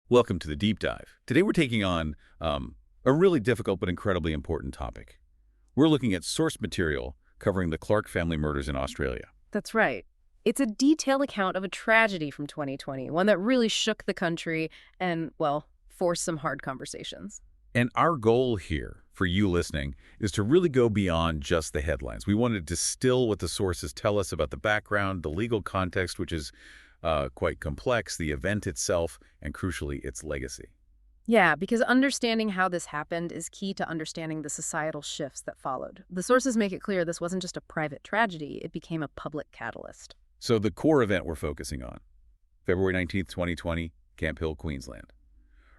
Welcome to the Deep Dive. Today we're taking on a really difficult but incredibly important topic. We're looking at source material covering the Clarke family murders in Australia. That's right. It's a detailed account of a tragedy from 2020, one that really shook the country and, well, forced some hard conversations. And our goal here, for you listening, is to really go beyond just the headlines. We want to distill what the sources tell us about the background, the legal context, which is quite complex, the event itself, and crucially, its legacy. Yeah, because understanding how this happened is key to understanding the societal shifts that followed. The sources make it clear this wasn't just a private tragedy, it became a public catalyst. So the core event we're focusing on, February 19th, 2020, Camp Hill, Queensland.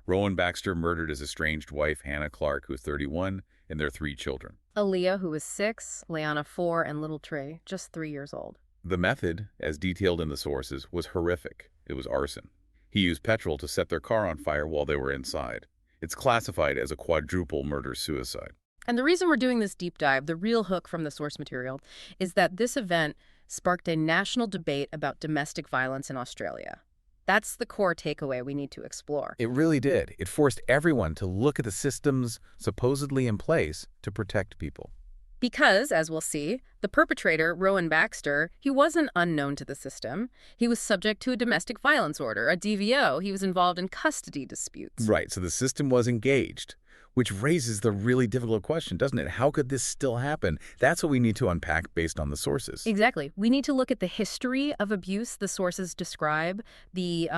Rowan Baxter murdered his estranged wife, Hannah Clarke, who was 31, and their 3 children. Aaliyah, who was 6, Leanna 4, and little Trey, just 3 years old. The method, as detailed in the sources, was horrific. It was arson. He used petrol to set their car on fire while they were inside. It's classified as a quadruple murder-suicide. And the reason we're doing this deep dive, the real hook from the source material, is that this event sparked a national debate about domestic violence in Australia. That's the core takeaway we need to explore. It really did. It forced everyone to look at the systems supposedly in place to protect people. Because, as we'll see, the perpetrator, Rowan Baxter, he wasn't unknown to the system. He was subject to a domestic violence order, a DVO. He was involved in custody disputes. Right, so the system was engaged, which raises the really difficult question, doesn't it? How could this still happen? That's what we need to unpack based on the sources. Exactly. We need to look at the history of abuse the sources describe, the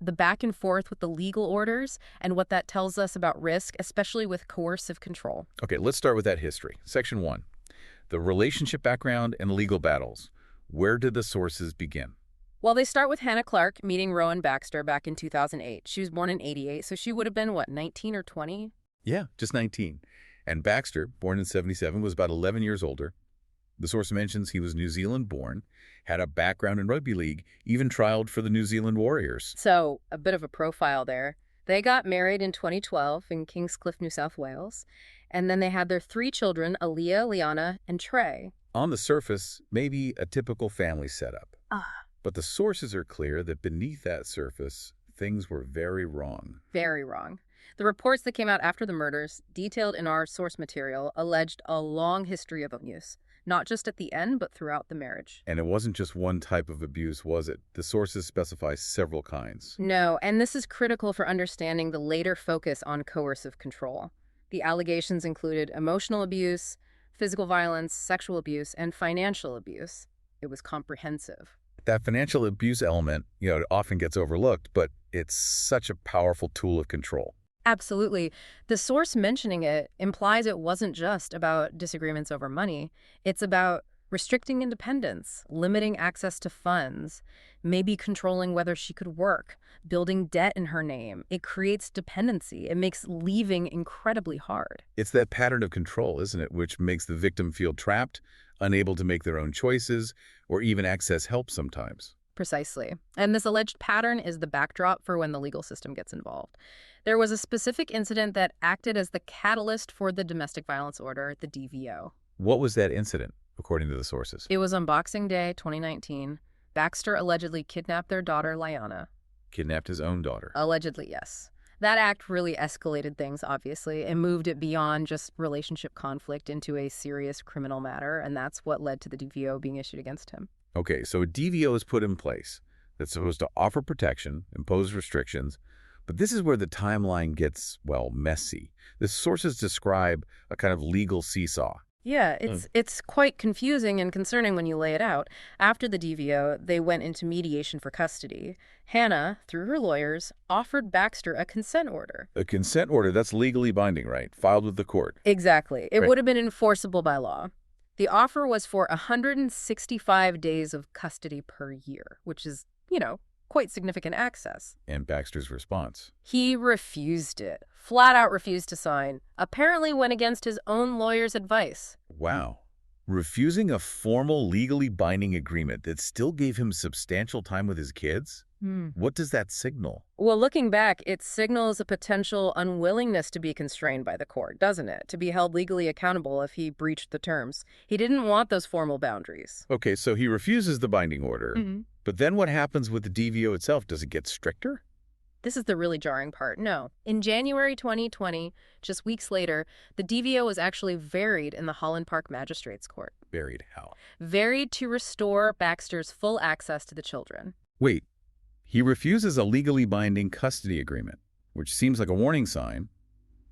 back and forth with the legal orders, and what that tells us about risk, especially with coercive control. Okay, let's start with that history. Section 1, the relationship background and legal battles. Where did the sources begin? Well, they start with Hannah Clarke meeting Rowan Baxter back in 2008. She was born in '88, so she would have been, what, 19 or 20? Yeah, just 19. And Baxter, born in '77, was about 11 years older. The source mentions he was New Zealand-born, had a background in rugby league, even trialed for the New Zealand Warriors. So, a bit of a profile there. They got married in 2012 in Kingscliff, New South Wales, and then they had their 3 children, Aaliyah, Liana, and Trey. On the surface, maybe a typical family setup. But the sources are clear that beneath that surface, things were very wrong. Very wrong. The reports that came out after the murders, detailed in our source material, alleged a long history of abuse, not just at the end, but throughout the marriage. And it wasn't just one type of abuse, was it? The sources specify several kinds. No, and this is critical for understanding the later focus on coercive control. The allegations included emotional abuse, physical violence, sexual abuse, and financial abuse. It was comprehensive. That financial abuse element, it often gets overlooked, but it's such a powerful tool of control. Absolutely. The source mentioning it implies it wasn't just about disagreements over money. It's about restricting independence, limiting access to funds, maybe controlling whether she could work, building debt in her name. It creates dependency. It makes leaving incredibly hard. It's that pattern of control, isn't it, which makes the victim feel trapped, unable to make their own choices, or even access help sometimes. Precisely. And this alleged pattern is the backdrop for when the legal system gets involved. There was a specific incident that acted as the catalyst for the domestic violence order, the DVO. What was that incident, according to the sources? It was on Boxing Day, 2019. Baxter allegedly kidnapped their daughter, Liana. Kidnapped his own daughter. Allegedly, yes. That act really escalated things, obviously, and moved it beyond just relationship conflict into a serious criminal matter, and that's what led to the DVO being issued against him. Okay, so a DVO is put in place that's supposed to offer protection, impose restrictions, but this is where the timeline gets, well, messy. The sources describe a kind of legal seesaw. Yeah, it's quite confusing and concerning when you lay it out. After the DVO, they went into mediation for custody. Hannah, through her lawyers, offered Baxter a consent order. A consent order, that's legally binding, right? Filed with the court. Exactly. It Right. would have been enforceable by law. The offer was for 165 days of custody per year, which is, quite significant access. And Baxter's response. He refused it, flat out refused to sign, apparently went against his own lawyer's advice. Wow. Refusing a formal, legally binding agreement that still gave him substantial time with his kids? What does that signal? Well, looking back, it signals a potential unwillingness to be constrained by the court, doesn't it? To be held legally accountable if he breached the terms. He didn't want those formal boundaries. Okay, so he refuses the binding order. But then what happens with the DVO itself? Does it get stricter? This is the really jarring part. No. In January 2020, just weeks later, the DVO was actually varied in the Holland Park Magistrates Court. Buried how? Varied to restore Baxter's full access to the children. Wait, he refuses a legally binding custody agreement, which seems like a warning sign,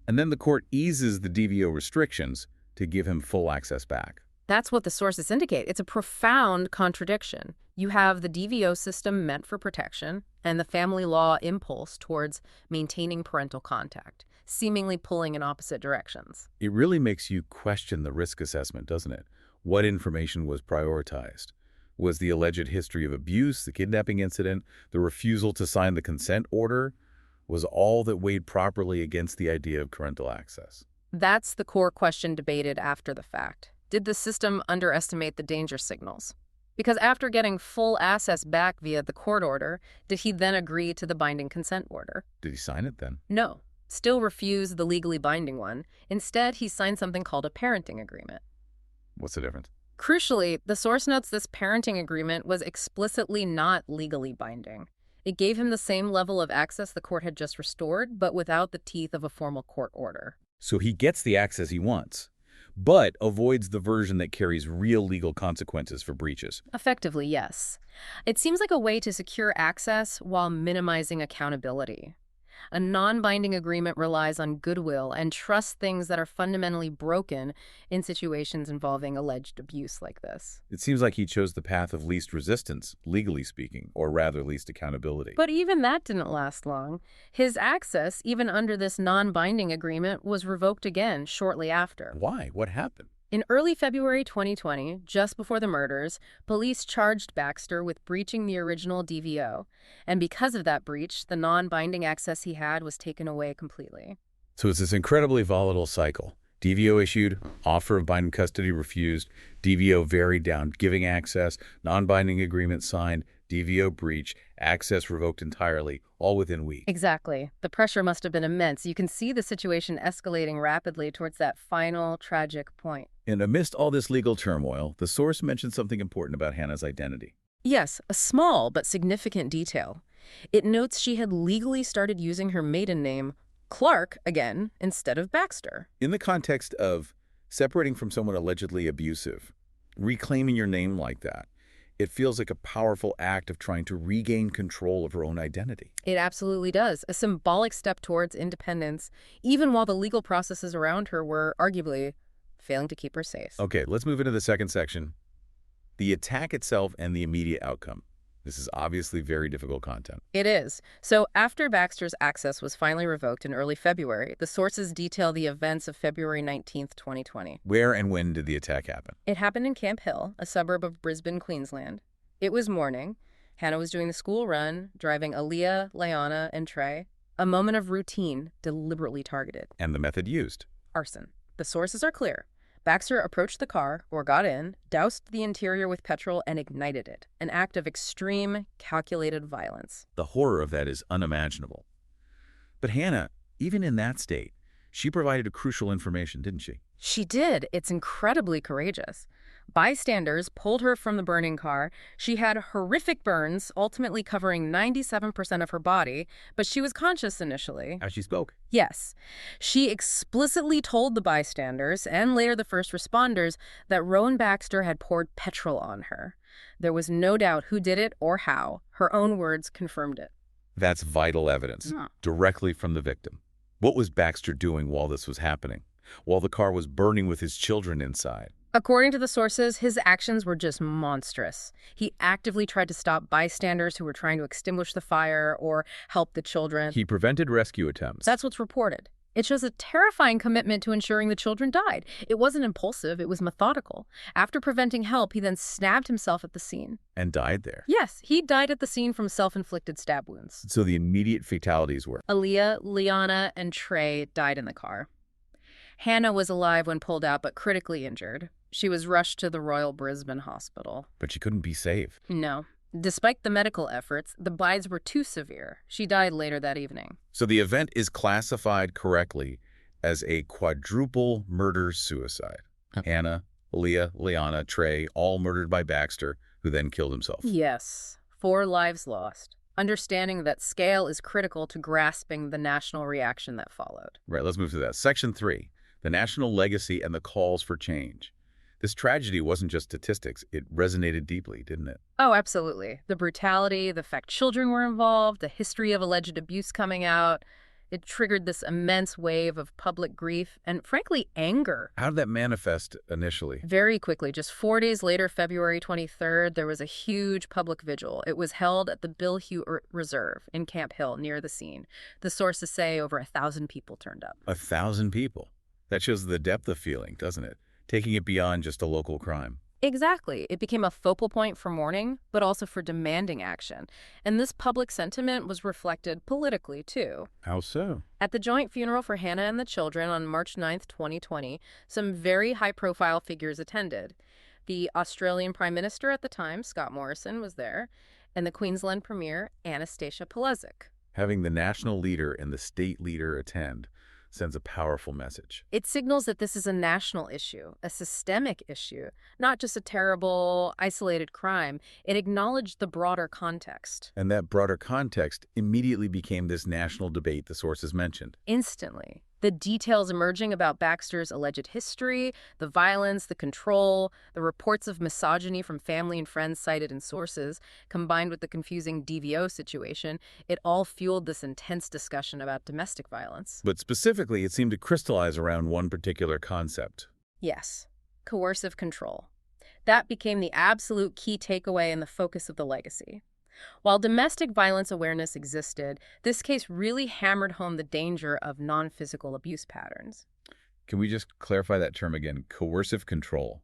and then the court eases the DVO restrictions to give him full access back. That's what the sources indicate. It's a profound contradiction. You have the DVO system meant for protection and the family law impulse towards maintaining parental contact, seemingly pulling in opposite directions. It really makes you question the risk assessment, doesn't it? What information was prioritized? Was the alleged history of abuse, the kidnapping incident, the refusal to sign the consent order, was all that weighed properly against the idea of parental access? That's the core question debated after the fact. Did the system underestimate the danger signals? Because after getting full access back via the court order, did he then agree to the binding consent order? Did he sign it then? No. Still refused the legally binding one. Instead, he signed something called a parenting agreement. What's the difference? Crucially, the source notes this parenting agreement was explicitly not legally binding. It gave him the same level of access the court had just restored, but without the teeth of a formal court order. So he gets the access he wants, but avoids the version that carries real legal consequences for breaches. Effectively, yes. It seems like a way to secure access while minimizing accountability. A non-binding agreement relies on goodwill and trusts things that are fundamentally broken in situations involving alleged abuse like this. It seems like he chose the path of least resistance, legally speaking, or rather least accountability. But even that didn't last long. His access, even under this non-binding agreement, was revoked again shortly after. Why? What happened? In early February 2020, just before the murders, police charged Baxter with breaching the original DVO. And because of that breach, the non-binding access he had was taken away completely. So it's this incredibly volatile cycle. DVO issued, offer of binding custody refused, DVO varied down, giving access, non-binding agreement signed, DVO breach, access revoked entirely, all within weeks. Exactly. The pressure must have been immense. You can see the situation escalating rapidly towards that final tragic point. And amidst all this legal turmoil, the source mentioned something important about Hannah's identity. Yes, a small but significant detail. It notes she had legally started using her maiden name, Clarke, again, instead of Baxter. In the context of separating from someone allegedly abusive, reclaiming your name like that, it feels like a powerful act of trying to regain control of her own identity. It absolutely does. A symbolic step towards independence, even while the legal processes around her were arguably failing to keep her safe. Okay, let's move into the second section. The attack itself and the immediate outcome. This is obviously very difficult content. It is. So after Baxter's access was finally revoked in early February, the sources detail the events of February 19th, 2020. Where and when did the attack happen? It happened in Camp Hill, a suburb of Brisbane, Queensland. It was morning. Hannah was doing the school run, driving Aaliyah, Liana, and Trey. A moment of routine, deliberately targeted. And the method used? Arson. The sources are clear. Baxter approached the car, or got in, doused the interior with petrol, and ignited it. An act of extreme, calculated violence. The horror of that is unimaginable. But Hannah, even in that state, she provided crucial information, didn't she? She did. It's incredibly courageous. Bystanders pulled her from the burning car. She had horrific burns, ultimately covering 97% of her body, but she was conscious initially. As she spoke. Yes. She explicitly told the bystanders, and later the first responders, that Rowan Baxter had poured petrol on her. There was no doubt who did it or how. Her own words confirmed it. That's vital evidence, directly from the victim. What was Baxter doing while this was happening? While the car was burning with his children inside? According to the sources, his actions were just monstrous. He actively tried to stop bystanders who were trying to extinguish the fire or help the children. He prevented rescue attempts. That's what's reported. It shows a terrifying commitment to ensuring the children died. It wasn't impulsive, it was methodical. After preventing help, he then stabbed himself at the scene. And died there. Yes, he died at the scene from self-inflicted stab wounds. So the immediate fatalities were? Aaliyah, Liana, and Trey died in the car. Hannah was alive when pulled out, but critically injured. She was rushed to the Royal Brisbane Hospital. But she couldn't be saved. No. Despite the medical efforts, the bites were too severe. She died later that evening. So the event is classified correctly as a quadruple murder-suicide. Hannah, Aaliyah, Liana, Trey, all murdered by Baxter, who then killed himself. Yes. 4 lives lost. Understanding that scale is critical to grasping the national reaction that followed. Right, let's move to that. Section 3, the national legacy and the calls for change. This tragedy wasn't just statistics. It resonated deeply, didn't it? Oh, absolutely. The brutality, the fact children were involved, the history of alleged abuse coming out, it triggered this immense wave of public grief and, frankly, anger. How did that manifest initially? Very quickly, just 4 days later, February 23rd, there was a huge public vigil. It was held at the Bill Hewitt Reserve in Camp Hill, near the scene. The sources say over 1,000 people turned up. 1,000 people. That shows the depth of feeling, doesn't it? Taking it beyond just a local crime. Exactly. It became a focal point for mourning, but also for demanding action. And this public sentiment was reflected politically, too. How so? At the joint funeral for Hannah and the children on March 9th, 2020, some very high-profile figures attended. The Australian Prime Minister at the time, Scott Morrison, was there, and the Queensland Premier, Anastasia Palaszczuk. Having the national leader and the state leader attend sends a powerful message. It signals that this is a national issue, a systemic issue, not just a terrible, isolated crime. It acknowledged the broader context. And that broader context immediately became this national debate the sources mentioned. Instantly. The details emerging about Baxter's alleged history, the violence, the control, the reports of misogyny from family and friends cited in sources, combined with the confusing DVO situation, it all fueled this intense discussion about domestic violence. But specifically, it seemed to crystallize around one particular concept. Yes, coercive control. That became the absolute key takeaway and the focus of the legacy. While domestic violence awareness existed, this case really hammered home the danger of non-physical abuse patterns. Can we just clarify that term again? Coercive control.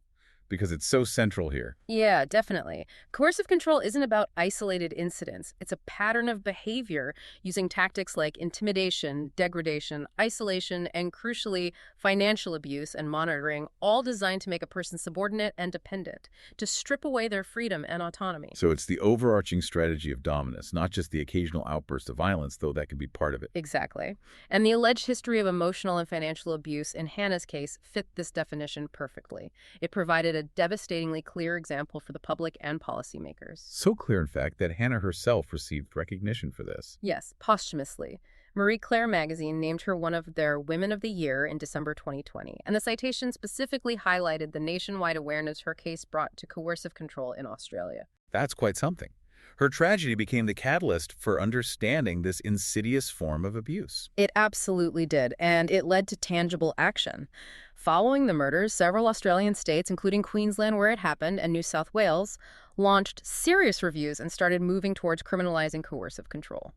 Because it's so central here. Yeah, definitely. Coercive control isn't about isolated incidents. It's a pattern of behavior using tactics like intimidation, degradation, isolation, and crucially, financial abuse and monitoring, all designed to make a person subordinate and dependent, to strip away their freedom and autonomy. So it's the overarching strategy of dominance, not just the occasional outburst of violence, though that can be part of it. Exactly. And the alleged history of emotional and financial abuse in Hannah's case fit this definition perfectly. It provided a devastatingly clear example for the public and policymakers. So clear, in fact, that Hannah herself received recognition for this. Yes, posthumously. Marie Claire magazine named her one of their Women of the Year in December 2020, and the citation specifically highlighted the nationwide awareness her case brought to coercive control in Australia. That's quite something. Her tragedy became the catalyst for understanding this insidious form of abuse. It absolutely did, and it led to tangible action. Following the murders, several Australian states, including Queensland where it happened and New South Wales, launched serious reviews and started moving towards criminalizing coercive control.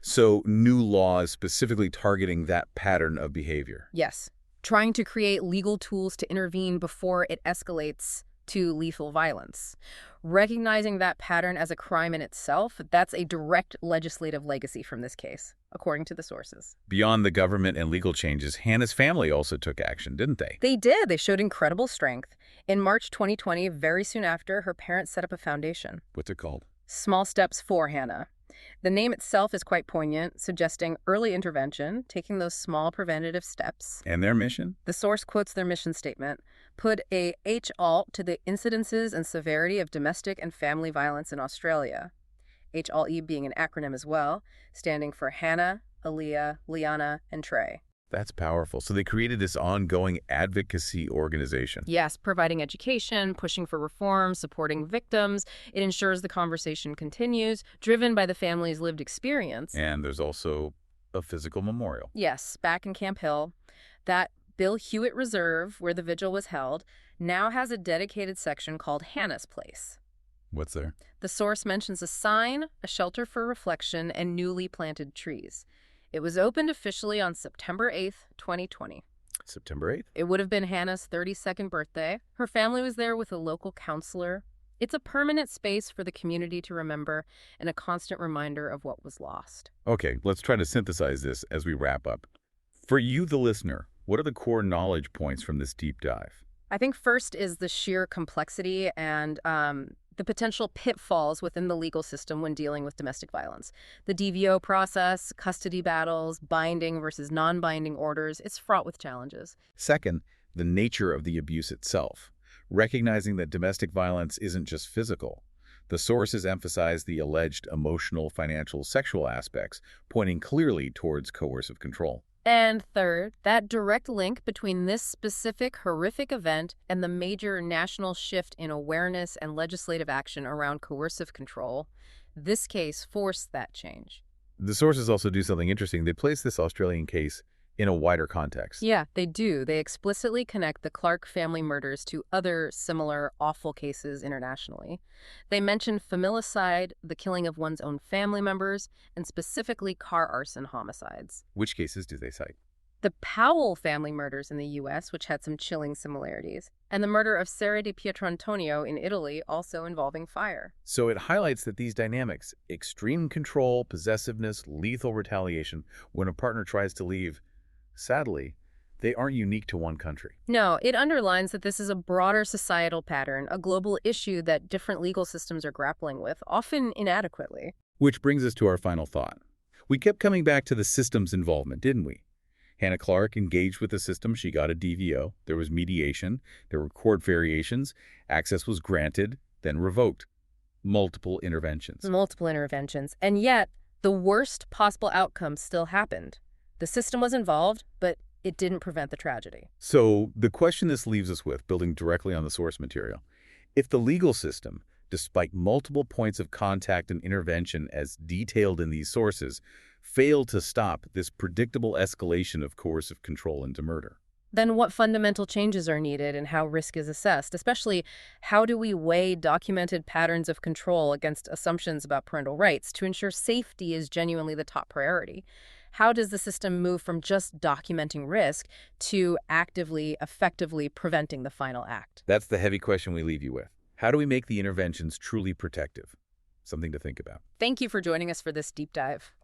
So new laws specifically targeting that pattern of behavior. Yes, trying to create legal tools to intervene before it escalates to lethal violence. Recognizing that pattern as a crime in itself, that's a direct legislative legacy from this case, according to the sources. Beyond the government and legal changes, Hannah's family also took action, didn't they? They did. They showed incredible strength. In March 2020, very soon after, her parents set up a foundation. What's it called? Small Steps for Hannah. The name itself is quite poignant, suggesting early intervention, taking those small preventative steps. And their mission? The source quotes their mission statement, put a H-alt to the incidences and severity of domestic and family violence in Australia. H-alt-E being an acronym as well, standing for Hannah, Aaliyah, Liana, and Trey. That's powerful. So they created this ongoing advocacy organization. Yes, providing education, pushing for reform, supporting victims. It ensures the conversation continues, driven by the family's lived experience. And there's also a physical memorial. Yes, back in Camp Hill. That Bill Hewitt Reserve, where the vigil was held, now has a dedicated section called Hannah's Place. What's there? The source mentions a sign, a shelter for reflection, and newly planted trees. It was opened officially on September 8th, 2020. September 8th? It would have been Hannah's 32nd birthday. Her family was there with a local counselor. It's a permanent space for the community to remember and a constant reminder of what was lost. Okay, let's try to synthesize this as we wrap up. For you, the listener, what are the core knowledge points from this deep dive? I think first is the sheer complexity and the potential pitfalls within the legal system when dealing with domestic violence. The DVO process, custody battles, binding versus non-binding orders, it's fraught with challenges. Second, the nature of the abuse itself. Recognizing that domestic violence isn't just physical. The sources emphasize the alleged emotional, financial, sexual aspects, pointing clearly towards coercive control. And third, that direct link between this specific horrific event and the major national shift in awareness and legislative action around coercive control, this case forced that change. The sources also do something interesting. They place this Australian case in a wider context. Yeah, they do. They explicitly connect the Clarke family murders to other similar awful cases internationally. They mention familicide, the killing of one's own family members, and specifically car arson homicides. Which cases do they cite? The Powell family murders in the U.S., which had some chilling similarities, and the murder of Sera di Pietrantonio in Italy, also involving fire. So it highlights that these dynamics, extreme control, possessiveness, lethal retaliation, when a partner tries to leave, sadly, they aren't unique to one country. No, it underlines that this is a broader societal pattern, a global issue that different legal systems are grappling with, often inadequately. Which brings us to our final thought. We kept coming back to the system's involvement, didn't we? Hannah Clarke engaged with the system. She got a DVO. There was mediation. There were court variations. Access was granted, then revoked. Multiple interventions. Multiple interventions. And yet, the worst possible outcome still happened. The system was involved, but it didn't prevent the tragedy. So the question this leaves us with, building directly on the source material, if the legal system, despite multiple points of contact and intervention as detailed in these sources, failed to stop this predictable escalation of coercive control into murder, Then what fundamental changes are needed and how risk is assessed? Especially, how do we weigh documented patterns of control against assumptions about parental rights to ensure safety is genuinely the top priority? How does the system move from just documenting risk to actively, effectively preventing the final act? That's the heavy question we leave you with. How do we make the interventions truly protective? Something to think about. Thank you for joining us for this deep dive.